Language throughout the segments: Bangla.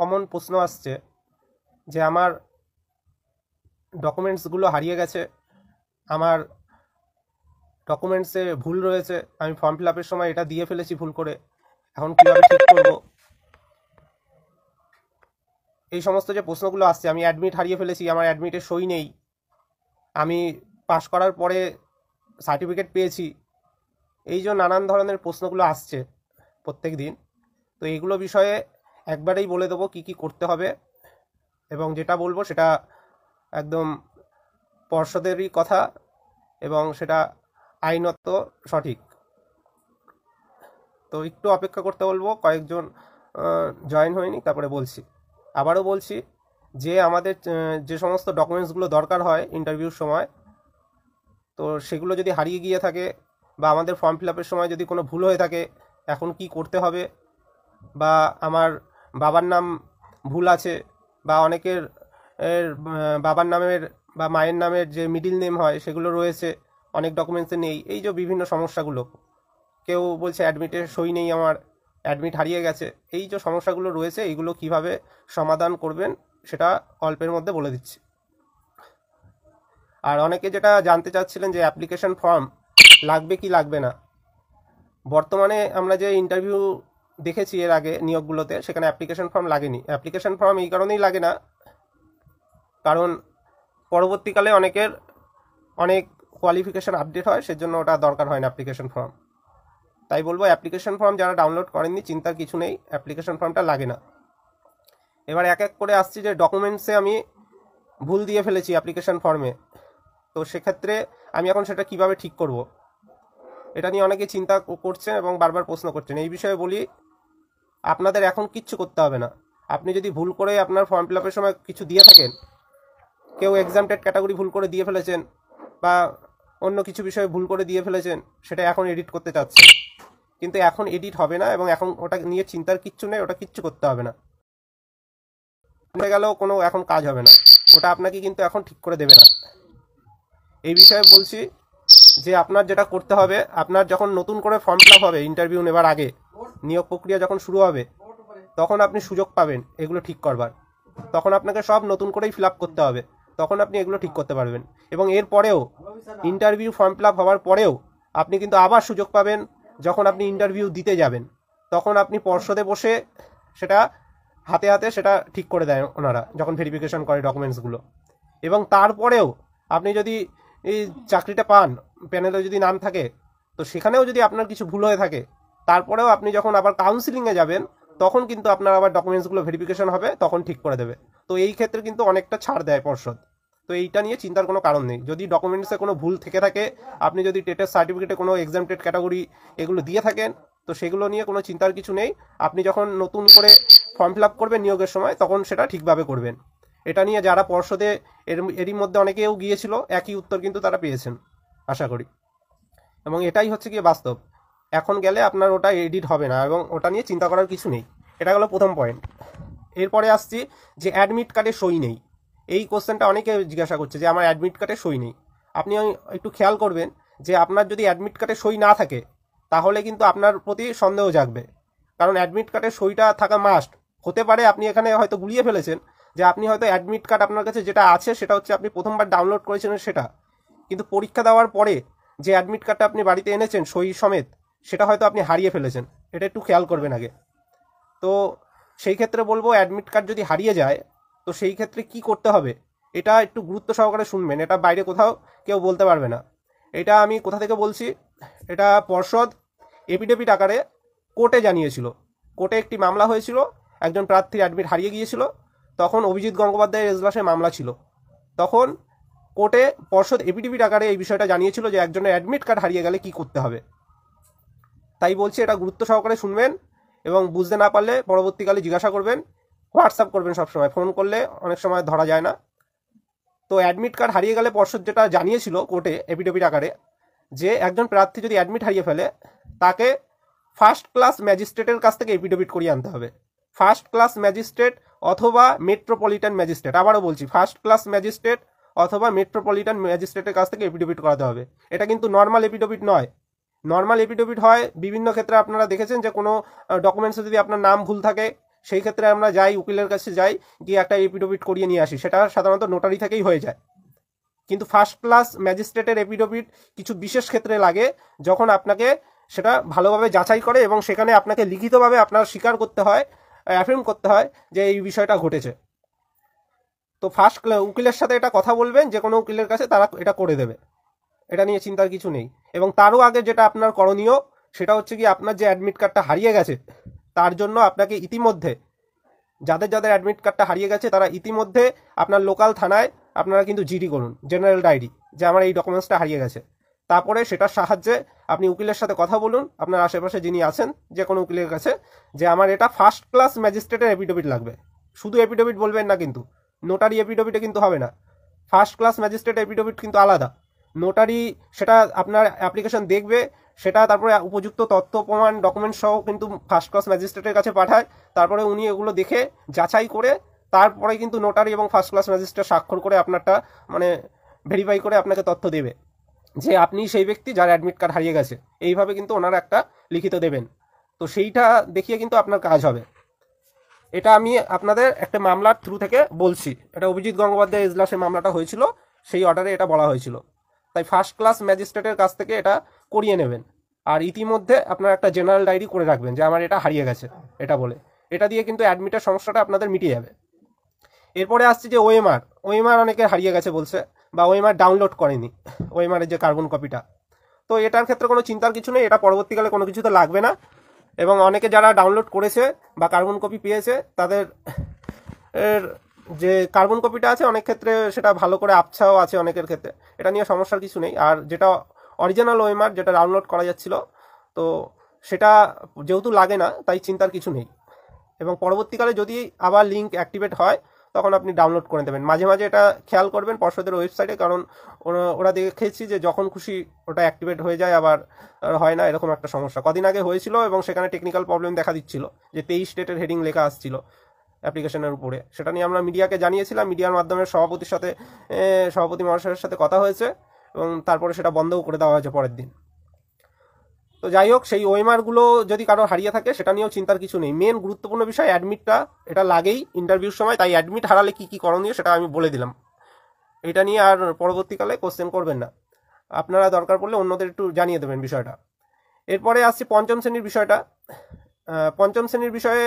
কমন প্রশ্ন আসছে যে আমার ডকুমেন্টসগুলো হারিয়ে গেছে, আমার ডকুমেন্টসে ভুল রয়েছে, আমি ফর্ম ফিল আপের সময় এটা দিয়ে ফেলেছি ভুল করে, এখন কীভাবে ঠিক করব। এই সমস্ত যে প্রশ্নগুলো আসছে, আমি অ্যাডমিট হারিয়ে ফেলেছি, আমার অ্যাডমিটে সই নেই, আমি পাশ করার পরে সার্টিফিকেট পেয়েছি, এই যে নানান ধরনের প্রশ্নগুলো আসছে প্রত্যেক দিন। তো এইগুলো বিষয়ে একবারেই বলে দেবো কি কি করতে হবে, এবং যেটা বলবো সেটা একদম পর্ষদেরই কথা এবং সেটা আইনত সঠিক। তো একটু অপেক্ষা করতে বলবো, কয়েকজন জয়েন হয়নি, তারপরে বলছি। আবারও বলছি যে আমাদের যে সমস্ত ডকুমেন্টসগুলো দরকার হয় ইন্টারভিউর সময়, তো সেগুলো যদি হারিয়ে গিয়ে থাকে বা আমাদের ফর্ম ফিল আপের সময় যদি কোনো ভুল হয়ে থাকে, এখন কি করতে হবে, বা আমার বাবার নাম ভুল আছে, বা অনেকের বাবার নামের বা মায়ের নামের যে মিডিল নেম হয় সেগুলো রয়েছে, অনেক ডকুমেন্টসে নেই, এই যে বিভিন্ন সমস্যাগুলো, কেউ বলছে অ্যাডমিটে সই নেই, আমার অ্যাডমিট হারিয়ে গেছে, এই যে সমস্যাগুলো রয়েছে এইগুলো কিভাবে সমাধান করবেন সেটা অল্পের মধ্যে বলে দিচ্ছি। আর অনেকে যেটা জানতে চাচ্ছিলেন যে অ্যাপ্লিকেশন ফর্ম লাগবে কি লাগবে না, বর্তমানে আমরা যে ইন্টারভিউ দেখেছি এর আগে নিয়োগগুলোতে, সেখানে অ্যাপ্লিকেশন ফর্ম লাগেনি। অ্যাপ্লিকেশন ফর্ম এই কারণেই লাগে না, কারণ পরবর্তীকালে অনেকের অনেক কোয়ালিফিকেশান আপডেট হয়, সেজন্য ওটা দরকার হয় না অ্যাপ্লিকেশন ফর্ম। তাই বলবো অ্যাপ্লিকেশন ফর্ম যারা ডাউনলোড করেননি চিন্তার কিছু নেই, অ্যাপ্লিকেশন ফর্মটা লাগে না। এবার এক এক করে আসছি যে ডকুমেন্টসে আমি ভুল দিয়ে ফেলেছি অ্যাপ্লিকেশন ফর্মে, তো সেক্ষেত্রে আমি এখন সেটা কিভাবে ঠিক করব, এটা নিয়ে অনেকে চিন্তা করছেন এবং বারবার প্রশ্ন করছেন। এই বিষয়ে বলি, আপনাদের এখন কিচ্ছু করতে হবে না। আপনি যদি ভুল করে আপনার ফর্ম ফিল আপের সময় কিছু দিয়ে থাকেন, কেউ এক্সামটেড ক্যাটাগরি ভুল করে দিয়ে ফেলেছেন বা অন্য কিছু বিষয়ে ভুল করে দিয়ে ফেলেছেন, সেটা এখন এডিট করতে চাচ্ছেন, কিন্তু এখন এডিট হবে না এবং এখন ওটা নিয়ে চিন্তার কিচ্ছু নেই, ওটা কিচ্ছু করতে হবে না। হয়ে গেলেও কোনো এখন কাজ হবে না, ওটা আপনাকে কিন্তু এখন ঠিক করে দেবে না। এই বিষয়ে বলছি যে আপনার যেটা করতে হবে, আপনার যখন নতুন করে ফর্ম ফিল আপ হবে ইন্টারভিউ নেবার আগে, নিয়োগ প্রক্রিয়া যখন শুরু হবে, তখন আপনি সুযোগ পাবেন এগুলো ঠিক করবার। তখন আপনাকে সব নতুন করেই ফিল আপ করতে হবে, তখন আপনি এগুলো ঠিক করতে পারবেন। এবং এর পরেও ইন্টারভিউ ফর্ম ফিল আপ হওয়ার পরেও আপনি কিন্তু আবার সুযোগ পাবেন, যখন আপনি ইন্টারভিউ দিতে যাবেন, তখন আপনি পর্ষদে বসে সেটা হাতে হাতে সেটা ঠিক করে দেয় ওনারা, যখন ভেরিফিকেশন করে ডকুমেন্টসগুলো। এবং তারপরেও আপনি যদি এই চাকরিটা পান, প্যানেলে যদি নাম থাকে, তো সেখানেও যদি আপনার কিছু ভুল হয়ে থাকে, তারপরেও আপনি যখন আবার কাউন্সিলিংয়ে যাবেন, তখন কিন্তু আপনার আবার ডকুমেন্টসগুলো ভেরিফিকেশন হবে, তখন ঠিক করে দেবে। তো এই ক্ষেত্রে কিন্তু অনেকটা ছাড় দেয় পর্ষদ। তো এইটা নিয়ে চিন্তার কোনো কারণ নেই। যদি ডকুমেন্টসে কোনো ভুল থেকে থাকে, আপনি যদি টেটের সার্টিফিকেটে কোনো এক্সামটেড ক্যাটাগরি এগুলো দিয়ে থাকেন, তো সেগুলো নিয়ে কোনো চিন্তার কিছু নেই। আপনি যখন নতুন করে ফর্ম ফিল আপ করবেন নিয়োগের সময়, তখন সেটা ঠিকভাবে করবেন। এটা নিয়ে যারা পর্ষদে এরই মধ্যে অনেকেও গিয়েছিল, একই উত্তর কিন্তু তারা পেয়েছেন আশা করি। এবং এটাই হচ্ছে গিয়ে বাস্তব। এখন গেলে আপনার ওটা এডিট হবে না এবং ওটা নিয়ে চিন্তা করার কিছু নেই। এটা হলো প্রথম পয়েন্ট। এরপরে আসছি যে অ্যাডমিট কার্ডে সই নেই। এই কোশ্চেনটা অনেকে জিজ্ঞাসা করছে যে আমার অ্যাডমিট কার্ডে সই নেই। আপনি একটু খেয়াল করবেন যে আপনার যদি অ্যাডমিট কার্ডে সই না থাকে, তাহলে কিন্তু আপনার প্রতি সন্দেহ জাগবে। কারণ অ্যাডমিট কার্ডে সইটা থাকা মাস্ট। হতে পারে আপনি এখানে হয়তো গুলিয়ে ফেলেছেন যে আপনি হয়তো অ্যাডমিট কার্ড আপনার কাছে যেটা আছে সেটা হচ্ছে আপনি প্রথমবার ডাউনলোড করেছিলেন সেটা, কিন্তু পরীক্ষা দেওয়ার পরে যে অ্যাডমিট কার্ডটা আপনি বাড়িতে এনেছেন সই সমেত, সেটা হয়তো আপনি হারিয়ে ফেলেছেন। এটা একটু খেয়াল করবেন আগে। তো সেই ক্ষেত্রে বলবো অ্যাডমিট কার্ড যদি হারিয়ে যায়, তো সেই ক্ষেত্রে কি করতে হবে এটা একটু গুরুত্ব সহকারে শুনবেন। এটা বাইরে কোথাও কেউ বলতে পারবে না। এটা আমি কোথা থেকে বলছি, এটা পর্ষদ এপিডেভিট আকারে কোর্টে জানিয়েছিল। কোর্টে একটি মামলা হয়েছিল, একজন প্রার্থীর অ্যাডমিট হারিয়ে গিয়েছিল, তখন অভিজিৎ গঙ্গোপাধ্যায়ের এজলাসে মামলা ছিল। তখন কোর্টে পর্ষদ এপিডেভিট আকারে এই বিষয়টা জানিয়েছিল যে একজনের অ্যাডমিট কার্ড হারিয়ে গেলে কি করতে হবে। তাই বলছি এটা গুরুত্ব সহকারে শুনবেন এবং বুঝতে না পারলে পরবর্তীকালে জিজ্ঞাসা করবেন, হোয়াটসঅ্যাপ করবেন সবসময়, ফোন করলে অনেক সময় ধরা যায় না। তো অ্যাডমিট কার্ড হারিয়ে গেলে পর্ষদ যেটা জানিয়েছিল কোর্টে এপিডেভিট আকারে, যে একজন প্রার্থী যদি অ্যাডমিট হারিয়ে ফেলে, তাকে ফার্স্ট ক্লাস ম্যাজিস্ট্রেটের কাছ থেকে এপিডেভিট করিয়ে আনতে হবে। ফার্স্ট ক্লাস ম্যাজিস্ট্রেট অথবা মেট্রোপলিটন ম্যাজিস্ট্রেট, আবারও বলছি ফার্স্ট ক্লাস ম্যাজিস্ট্রেট অথবা মেট্রোপলিটন ম্যাজিস্ট্রেটের কাছ থেকে এপিডেভিট করাতে হবে। এটা কিন্তু নর্মাল এপিডেভিট নয়। নর্মাল এপিডেভিট হয় বিভিন্ন ক্ষেত্রে, আপনারা দেখেছেন যে কোনো ডকুমেন্টসে যদি আপনার নাম ভুল থাকে, সেই ক্ষেত্রে আমরা যাই, উকিলের কাছে যাই, গিয়ে একটা এফিডেভিট করিয়ে নিয়ে আসি, সেটা সাধারণত নোটারি থেকেই হয়ে যায়। কিন্তু ফার্স্ট ক্লাস ম্যাজিস্ট্রেটের এফিডেভিট কিছু বিশেষ ক্ষেত্রে লাগে, যখন আপনাকে সেটা ভালোভাবে যাচাই করে এবং সেখানে আপনাকে লিখিতভাবে আপনার স্বীকার করতে হয়, অ্যাফার্ম করতে হয় যে এই বিষয়টা ঘটেছে। তো উকিলের সাথে এটা কথা বলবেন, যে কোনো উকিলের কাছে, তারা এটা করে দেবে, এটা নিয়ে চিন্তার কিছু নেই। এবং তারও আগে যেটা আপনার করণীয় সেটা হচ্ছে কি, আপনার যে অ্যাডমিট কার্ডটা হারিয়ে গেছে তার জন্য আপনাকে ইতিমধ্যে, যাদের যাদের অ্যাডমিট কার্ডটা হারিয়ে গেছে তারা ইতিমধ্যে আপনার লোকাল থানায় আপনারা কিন্তু জিডি করুন, জেনারেল ডায়েরি, যে আমার এই ডকুমেন্টসটা হারিয়ে গেছে। তারপরে সেটার সাহায্যে আপনি উকিলের সাথে কথা বলুন, আপনার আশেপাশে যিনি আছেন যে কোনো উকিলের কাছে, যে আমার এটা ফার্স্ট ক্লাস ম্যাজিস্ট্রেটের এফিডেভিট লাগবে। শুধু এফিডেভিট বলবেন না কিন্তু, নোটারি এফিডেভিটে কিন্তু হবে না। ফার্স্ট ক্লাস ম্যাজিস্ট্রেট এফিডেভিট কিন্তু আলাদা। নোটারি সেটা আপনার অ্যাপ্লিকেশন দেখবে, সেটা তারপরে উপযুক্ত তথ্য প্রমাণ ডকুমেন্ট সহ কিন্তু ফার্স্ট ক্লাস ম্যাজিস্ট্রেটের কাছে পাঠায়। তারপরে উনি এগুলো দেখে যাচাই করে তারপরে কিন্তু নোটারি এবং ফার্স্ট ক্লাস ম্যাজিস্ট্রেট স্বাক্ষর করে আপনারটা মানে ভেরিফাই করে আপনাকে তথ্য দেবে যে আপনি সেই ব্যক্তি যার অ্যাডমিট কার্ড হারিয়ে গেছে। এইভাবে কিন্তু ওনারা একটা লিখিত দেবেন। তো সেইটা দেখিয়ে কিন্তু আপনার কাজ হবে। এটা আমি আপনাদের একটা মামলার থ্রু থেকে বলছি, এটা অভিজিৎ গঙ্গোপাধ্যায় এজলাসে মামলাটা হয়েছিল, সেই অর্ডারে এটা বলা হয়েছিল। তাই ফার্স্ট ক্লাস ম্যাজিস্ট্রেটের কাছ থেকে এটা করিয়ে নেবেন। আর ইতিমধ্যে আপনার একটা জেনারেল ডায়েরি করে রাখবেন যে আমার এটা হারিয়ে গেছে এটা বলে। এটা দিয়ে কিন্তু অ্যাডমিটের সমস্যাটা আপনাদের মিটে যাবে। এরপরে আসছে যে ওএমআর অনেকে হারিয়ে গেছে বলছে, বা ওএমআর ডাউনলোড করেনি, ওএমআরের যে কার্বন কপিটা। তো এটার ক্ষেত্রে কোনো চিন্তার কিছু নেই, এটা পরবর্তীকালে কোনো কিছুতে লাগবে না। এবং অনেকে যারা ডাউনলোড করেছে বা কার্বন কপি পেয়েছে, তাদের যে কার্বন কপিটা আছে অনেক ক্ষেত্রে সেটা ভালো করে আবছাও আছে অনেকের ক্ষেত্রে, এটা নিয়ে সমস্যার কিছু নেই। আর যেটা অরিজিনাল ওএমআর যেটা ডাউনলোড করা যাচ্ছিল, তো সেটা যেহেতু লাগে না তাই চিন্তার কিছু নেই। এবং পরবর্তীকালে যদি আবার লিঙ্ক অ্যাক্টিভেট হয় তখন আপনি ডাউনলোড করে দেবেন। মাঝে মাঝে এটা খেয়াল করবেন পর্ষদের ওয়েবসাইটে, কারণ ওরা দেখেছি যে যখন খুশি ওটা অ্যাক্টিভেট হয়ে যায়, আবার হয় না, এরকম একটা সমস্যা কদিন আগে হয়েছিল। এবং সেখানে টেকনিক্যাল প্রবলেম দেখা দিচ্ছিল যে 23 স্টেটের হেডিং লেখা আসছিল অ্যাপ্লিকেশনের উপরে। সেটা নিয়ে আমরা মিডিয়াকে জানিয়েছিলাম, মিডিয়ার মাধ্যমে সভাপতি মহাশয়ের সাথে কথা হয়েছে এবং তারপরে সেটা বন্ধও করে দেওয়া হয়েছে পরের দিন। তো যাই হোক, সেই ওএমআরগুলো যদি কারো হারিয়ে থাকে সেটা নিয়েও চিন্তার কিছু নেই। মেন গুরুত্বপূর্ণ বিষয় অ্যাডমিটটা, এটা লাগেই ইন্টারভিউর সময়। তাই অ্যাডমিট হারালে কী কী করণীয় সেটা আমি বলে দিলাম। এটা নিয়ে আর পরবর্তীকালে কোশ্চেন করবেন না, আপনারা দরকার পড়লে অন্যদের একটু জানিয়ে দেবেন বিষয়টা। এরপরে আসছি পঞ্চম শ্রেণীর বিষয়টা। পঞ্চম শ্রেণীর বিষয়ে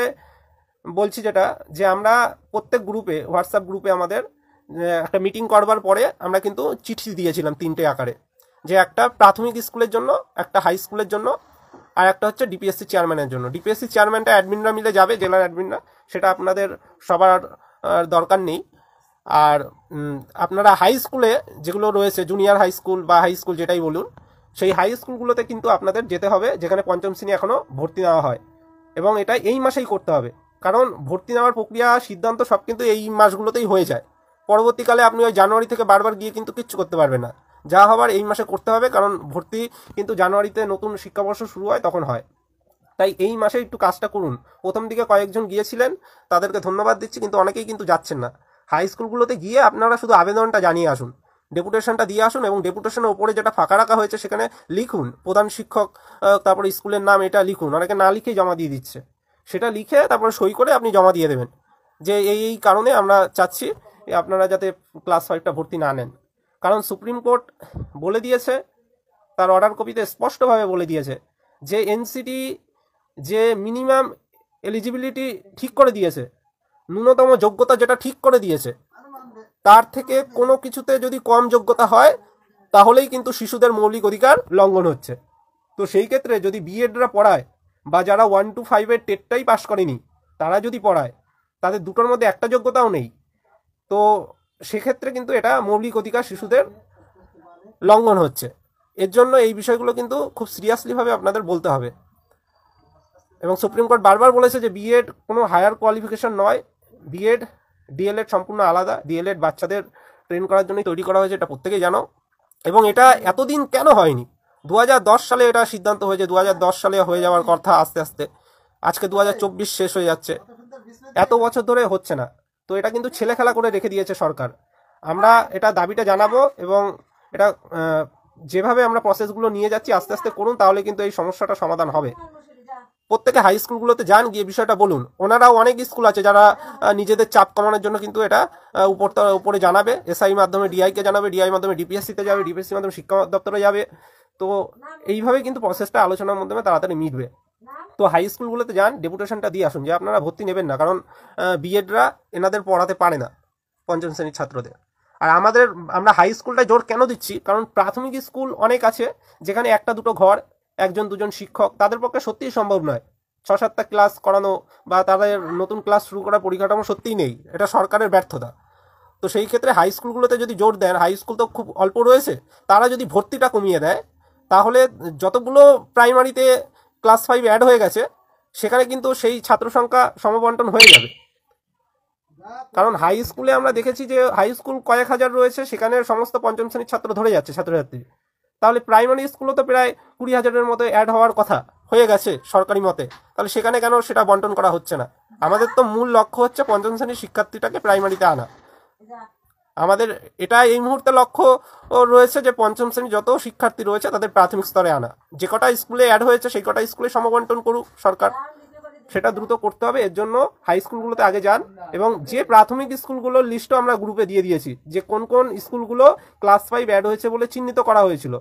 বলছি যেটা, যে আমরা প্রত্যেক গ্রুপে, হোয়াটসঅ্যাপ গ্রুপে আমাদের একটা মিটিং করবার পরে আমরা কিন্তু চিঠি দিয়েছিলাম 3টে আকারে, যে একটা প্রাথমিক স্কুলের জন্য, একটা হাই স্কুলের জন্য, আর একটা হচ্ছে ডিপিএসসি চেয়ারম্যানের জন্য। ডিপিএসসি চেয়ারম্যানটা অ্যাডমিনরা মিলে যাবে, জেলার অ্যাডমিনরা, সেটা আপনাদের সবার দরকার নেই। আর আপনারা হাই স্কুলে যেগুলো রয়েছে, জুনিয়র হাই স্কুল বা হাই স্কুল যেটাই বলুন, সেই হাই স্কুলগুলোতে কিন্তু আপনাদের যেতে হবে যেখানে পঞ্চম শ্রেণী এখনও ভর্তি নেওয়া হয়। এবং এটা এই মাসেই করতে হবে, কারণ ভর্তি নেওয়ার প্রক্রিয়া সিদ্ধান্ত সব কিন্তু এই মাসগুলোতেই হয়ে যায়। পরবর্তীকালে আপনি ওই জানুয়ারি থেকে বারবার গিয়ে কিন্তু কিচ্ছু করতে পারবেন না। যা হবার এই মাসে করতে হবে, কারণ ভর্তি কিন্তু জানুয়ারিতে নতুন শিক্ষাবর্ষ শুরু হয় তখন হয়। তাই এই মাসে একটু কাজটা করুন। প্রথম দিকে কয়েকজন গিয়েছিলেন, তাদেরকে ধন্যবাদ দিচ্ছি, কিন্তু অনেকেই কিন্তু যাচ্ছেন না। হাই স্কুলগুলোতে গিয়ে আপনারা শুধু আবেদনটা জানিয়ে আসুন, ডেপুটেশনটা দিয়ে আসুন, এবং ডেপুটেশনের ওপরে যেটা ফাঁকা রাখা হয়েছে সেখানে লিখুন প্রধান শিক্ষক, তারপর স্কুলের নাম, এটা লিখুন। অনেকে না লিখেই জমা দিয়ে দিচ্ছে, সেটা লিখে তারপরে সই করে আপনি জমা দিয়ে দেবেন যে এই কারণে আমরা চাচ্ছি আপনারা যাতে ক্লাস 5টা ভর্তি না নেন। কারণ সুপ্রিম কোর্ট বলে দিয়েছে, তার অর্ডার কপিতে স্পষ্টভাবে বলে দিয়েছে যে এনসিটি যে মিনিমাম এলিজিবিলিটি ঠিক করে দিয়েছে, ন্যূনতম যোগ্যতা যেটা ঠিক করে দিয়েছে, তার থেকে কোনো কিছুতে যদি কম যোগ্যতা হয় তাহলেই কিন্তু শিশুদের মৌলিক অধিকার লঙ্ঘন হচ্ছে। তো সেই ক্ষেত্রে যদি বিএডরা পড়ায়, বা যারা 1 to 5 টেটটাই পাস করেনি তারা যদি পড়ায়, তাদের দুটোর মধ্যে একটা যোগ্যতাও নেই, তো সেক্ষেত্রে কিন্তু এটা মৌলিক অধিকার শিশুদের লঙ্ঘন হচ্ছে। এর জন্য এই বিষয়গুলো কিন্তু খুব সিরিয়াসলিভাবে আপনাদের বলতে হবে। এবং সুপ্রিম কোর্ট বারবার বলেছে যে বিএড কোনো হায়ার কোয়ালিফিকেশন নয়, বিএড ডিএলএড সম্পূর্ণ আলাদা। ডিএলএড বাচ্চাদের ট্রেন করার জন্যই তৈরি করা হয়েছে, এটা প্রত্যেকেই জানো। এবং এটা এতদিন কেন হয়নি? 2010 সালে এটা সিদ্ধান্ত হয়েছে, 2010 সালে হয়ে যাওয়ার কথা, আস্তে আস্তে আজকে 2024 শেষ হয়ে যাচ্ছে, এত বছর ধরে হচ্ছে না। তো এটা কিন্তু ছেলে খেলা করে রেখে দিয়েছে সরকার। আমরা এটা দাবিটা জানাবো, এবং এটা যেভাবে আমরা প্রসেসগুলো নিয়ে যাচ্ছি আস্তে আস্তে করুন, তাহলে কিন্তু এই সমস্যাটা সমাধান হবে। প্রত্যেকে হাই স্কুলগুলোতে যান, গিয়ে বিষয়টা বলুন। ওনারাও অনেক স্কুল আছে যারা নিজেদের চাপ কমানোর জন্য কিন্তু এটা উপরে জানাবে, এসআই মাধ্যমে ডিআইকে জানাবে, ডিআই মাধ্যমে ডিপিএসসিতে যাবে, ডিপিএসসির মাধ্যমে শিক্ষা দপ্তরে যাবে। তো এইভাবে কিন্তু প্রসেসটা আলোচনার মাধ্যমে তাড়াতাড়ি মিটবে। তো হাই স্কুলগুলোতে যান, ডেপুটেশনটা দিয়ে আসুন যে আপনারা ভর্তি নেবেন না, কারণ বিএডরা এনাদের পড়াতে পারে না পঞ্চম শ্রেণীর ছাত্রদের। আর আমরা হাই স্কুলটায় জোর কেন দিচ্ছি, কারণ প্রাথমিক স্কুল অনেক আছে যেখানে একটা দুটো ঘর, একজন দুজন শিক্ষক, তাদের পক্ষে সত্যিই সম্ভব নয় 6-7টা ক্লাস করানো, বা তাদের নতুন ক্লাস শুরু করার পরিকাঠামো সত্যিই নেই, এটা সরকারের ব্যর্থতা। তো সেই ক্ষেত্রে হাই স্কুলগুলোতে যদি জোর দেন, হাই স্কুল তো খুব অল্প রয়েছে, তারা যদি ভর্তিটা কমিয়ে দেয়, তাহলে যতগুলো প্রাইমারিতে ক্লাস 5 অ্যাড হয়ে গেছে সেখানে কিন্তু সেই ছাত্র সংখ্যা সমবন্টন হয়ে যাবে। কারণ হাই স্কুলে আমরা দেখেছি যে হাই স্কুল কয়েক হাজার রয়েছে, সেখানে সমস্ত পঞ্চম শ্রেণীর ছাত্র ধরে যাচ্ছে ছাত্রছাত্রী। তাহলে প্রাইমারি স্কুলও তো প্রায় 20,000-এর মতো অ্যাড হওয়ার কথা হয়ে গেছে সরকারি মতে, তাহলে সেখানে কেন সেটা বন্টন করা হচ্ছে না? আমাদের তো মূল লক্ষ্য হচ্ছে পঞ্চম শ্রেণীর শিক্ষার্থীটাকে প্রাইমারিতে আনা। আমাদের এটা এই মুহূর্তে লক্ষ্য রয়েছে যে পঞ্চম শ্রেণীর যত শিক্ষার্থী রয়েছে তাদের প্রাথমিক স্তরে আনা। যে কটা স্কুলে অ্যাড হয়েছে সেই কটা স্কুলে সমবন্টন করুক সরকার, সেটা দ্রুত করতে হবে। এর জন্য হাই স্কুলগুলোতে আগে যান, এবং যে প্রাথমিক স্কুলগুলোর লিস্টও আমরা গ্রুপে দিয়ে দিয়েছি, যে কোন কোন স্কুলগুলো ক্লাস 5 অ্যাড হয়েছে বলে চিহ্নিত করা হয়েছিল,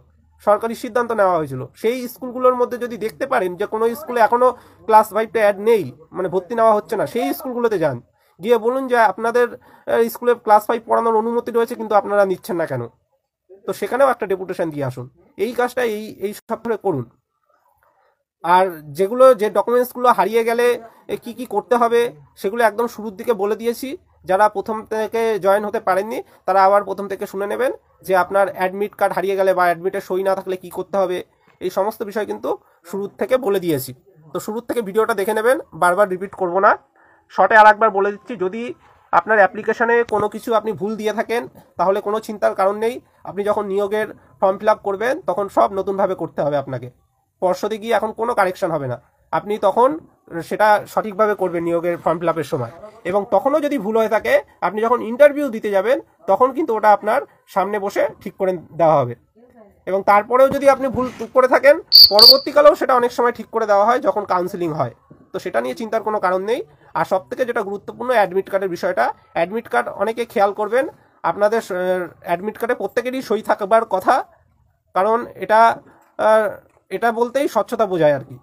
সরকারি সিদ্ধান্ত নেওয়া হয়েছিল, সেই স্কুলগুলোর মধ্যে যদি দেখতে পারেন যে কোনো স্কুলে এখনো ক্লাস 5টা অ্যাড নেই, মানে ভর্তি নেওয়া হচ্ছে না, সেই স্কুলগুলোতে যান, গিয়ে বলুন যে আপনাদের স্কুলে ক্লাস 5 পড়ানোর অনুমতি রয়েছে কিন্তু আপনারা নিচ্ছেন না কেন। তো সেখানেও একটা ডেপুটেশন দিয়ে আসুন। এই কাজটা এই সপ্তাহে করুন। আর যে ডকুমেন্টসগুলো হারিয়ে গেলে কি কি করতে হবে সেগুলো একদম শুরুর দিকে বলে দিয়েছি। যারা প্রথম থেকে জয়েন হতে পারেননি তারা আবার প্রথম থেকে শুনে নেবেন যে আপনার অ্যাডমিট কার্ড হারিয়ে গেলে বা অ্যাডমিটে সই না থাকলে কি করতে হবে, এই সমস্ত বিষয় কিন্তু শুরুর থেকে বলে দিয়েছি। তো শুরুর থেকে ভিডিওটা দেখে নেবেন, বারবার রিপিট করব না। শর্টে আর একবার বলে দিচ্ছি, যদি আপনার অ্যাপ্লিকেশনে কোনো কিছু আপনি ভুল দিয়ে থাকেন তাহলে কোনো চিন্তার কারণ নেই। আপনি যখন নিয়োগের ফর্ম ফিল আপ করবেন তখন সব নতুনভাবে করতে হবে আপনাকে। পর্ষদে গিয়ে এখন কোনো কারেকশন হবে না, আপনি তখন সেটা সঠিকভাবে করবেন নিয়োগের ফর্ম ফিল আপের সময়। এবং তখনও যদি ভুল হয়ে থাকে, আপনি যখন ইন্টারভিউ দিতে যাবেন তখন কিন্তু ওটা আপনার সামনে বসে ঠিক করে দেওয়া হবে। এবং তারপরেও যদি আপনি ভুল করে থাকেন, পরবর্তীকালেও সেটা অনেক সময় ঠিক করে দেওয়া হয় যখন কাউন্সিলিং হয়। তো সেটা নিয়ে চিন্তার কোনো কারণ নেই। আর সব থেকে যেটা গুরুত্বপূর্ণ, অ্যাডমিট কার্ডের বিষয়টা। অ্যাডমিট কার্ড অনেকে খেয়াল করবেন, আপনাদের অ্যাডমিট কার্ডে প্রত্যেকেরই সই থাকবার কথা, কারণ এটা বলতেই স্বচ্ছতা বোঝায় আর কি।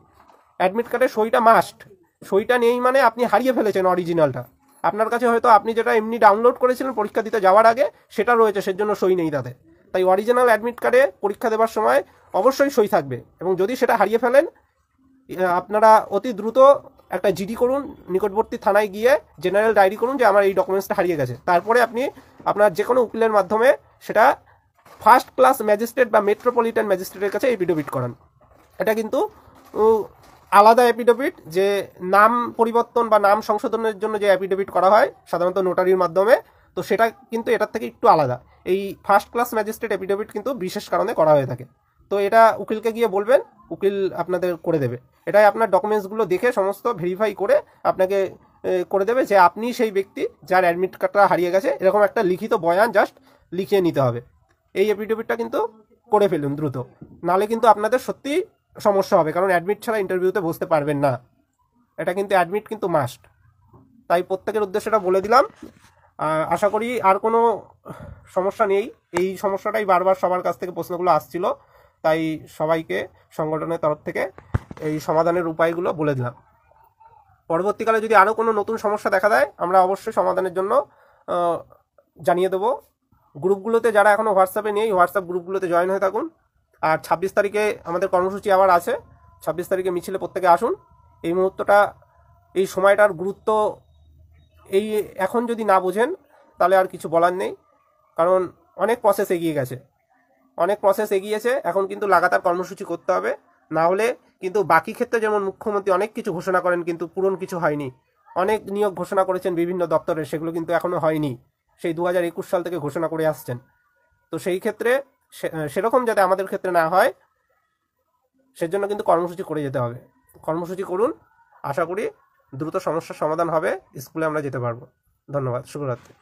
অ্যাডমিট কার্ডে সইটা মাস্ট। সইটা নেই মানে আপনি হারিয়ে ফেলেছেন অরিজিনালটা। আপনার কাছে হয়তো আপনি যেটা এমনি ডাউনলোড করেছিলেন পরীক্ষা দিতে যাওয়ার আগে সেটা রয়েছে, সেজন্য সই নেই তাতে। তাই অরিজিনাল অ্যাডমিট কার্ডে পরীক্ষা দেওয়ার সময় অবশ্যই সই থাকবে। এবং যদি সেটা হারিয়ে ফেলেন, আপনারা অতি দ্রুত একটা জিডি করুন, নিকটবর্তী থানায় গিয়ে জেনারেল ডায়েরি করুন যে আমার এই ডকুমেন্টসটা হারিয়ে গেছে। তারপরে আপনি আপনার যে কোনো উকিলের মাধ্যমে সেটা ফার্স্ট ক্লাস ম্যাজিস্ট্রেট বা মেট্রোপলিটন ম্যাজিস্ট্রেটের কাছে এফিডেভিট করান। এটা কিন্তু আলাদা এফিডেভিট, যে নাম পরিবর্তন বা নাম সংশোধনের জন্য যে এফিডেভিট করা হয় সাধারণত নোটারির মাধ্যমে, তো সেটা কিন্তু এটার থেকে একটু আলাদা। এই ফার্স্ট ক্লাস ম্যাজিস্ট্রেট এফিডেভিট কিন্তু বিশেষ কারণে করা হয়ে থাকে। তো এটা উকিলকে গিয়ে বলবেন, উকিল আপনাদের করে দেবে। এটাই আপনার ডকুমেন্টসগুলো দেখে সমস্ত ভেরিফাই করে আপনাকে করে দেবে যে আপনি সেই ব্যক্তি যার অ্যাডমিট কার্ডটা হারিয়ে গেছে, এরকম একটা লিখিত বয়ান জাস্ট লিখিয়ে নিতে হবে। এই এফিডেভিটটা কিন্তু করে ফেলুন দ্রুত, নাহলে কিন্তু আপনাদের সত্যি সমস্যা হবে, কারণ অ্যাডমিট ছাড়া ইন্টারভিউতে বসতে পারবেন না। এটা কিন্তু অ্যাডমিট কিন্তু মাস্ট। তাই প্রত্যেকের উদ্দেশ্যটা বলে দিলাম। আশা করি আর কোনো সমস্যা নেই। এই সমস্যাটাই বারবার সবার কাছ থেকে প্রশ্নগুলো আসছিল, তাই সবাইকে সংগঠনের তরফ থেকে এই সমাধানের উপায়গুলো বলে দিলাম। পরবর্তীকালে যদি আরও কোনো নতুন সমস্যা দেখা দেয় আমরা অবশ্যই সমাধানের জন্য জানিয়ে দেবো। গ্রুপগুলোতে যারা এখনও হোয়াটসঅ্যাপে নেই, হোয়াটসঅ্যাপ গ্রুপগুলোতে জয়েন হয়ে থাকুন। আর 26 তারিখে আমাদের কর্মসূচি আবার আছে। 26 তারিখে মিছিলে প্রত্যেকে আসুন। এই মুহূর্তটা, এই সময়টার গুরুত্ব এখন যদি না বোঝেন তাহলে আর কিছু বলার নেই, কারণ অনেক প্রসেস এগিয়েছে। এখন কিন্তু লাগাতার কর্মসূচি করতে হবে, না হলে কিন্তু বাকি ক্ষেত্রে যেমন মুখ্যমন্ত্রী অনেক কিছু ঘোষণা করেন কিন্তু পূরণ কিছু হয়নি। অনেক নিয়োগ ঘোষণা করেছেন বিভিন্ন দপ্তরে, সেগুলো কিন্তু এখনও হয়নি। সেই 2021 সাল থেকে ঘোষণা করে আসছেন। তো সেই ক্ষেত্রে সেরকম যাতে আমাদের ক্ষেত্রে না হয় সেজন্য কিন্তু কর্মসূচি করে যেতে হবে। কর্মসূচি করুন, আশা করি দ্রুত সমস্যার সমাধান হবে, স্কুলে আমরা যেতে পারবো। ধন্যবাদ, শুভরাত্রি।